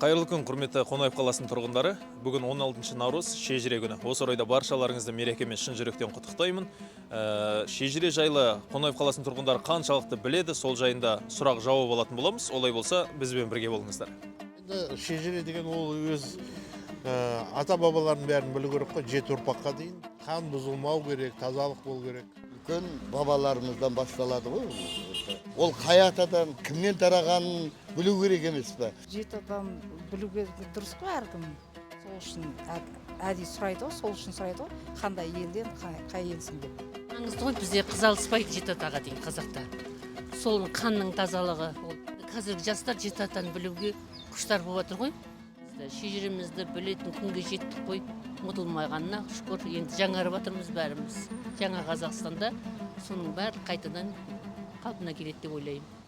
Қайырлы күн, құрметті Қонаев қаласының тұрғындары. Бүгін 16 наурыз шежіре күні. Осы орайда баршаларыңызды мерекемен шын жүректен құттықтаймын. Шежіре жайлы Қонаев қаласының тұрғындары қаншалықты біледі, сол жайында сұрақ жауап алатын боламыз. Олай болса, бізбен бірге болыңыздар. Шежіре деген ол өз ата-бабалардың бәрін білу керек қой, жеті ұрпаққа дейін. Қан бұзылмау керек, тазалық болу керек. Үлкен бабаларымыздан басталады ғой. Ол қай атадан кімнен тарағанын білу керек емес пе? Жеті адам білуге дұрыс қой әркім. Сол үшін әдейі сұрайды ғой, сол үшін сұрайды ғой, қандай елден, қай елсің деп. Маңызды ғой, бізде қызалыспайды жеті атаға дейін қазақта. Сол қанның тазалығы. Қазіргі жастар жеті атаны білуге құштар болып отыр ғой. Шежіремізді білетін күнге жеттік қой. Ұмытылмағанына шүкір, енді жаңарып жатырмыз бәріміз. Жаңа Қазақстанда соның бәрі қайтадан қалпына келеді деп ойлаймын.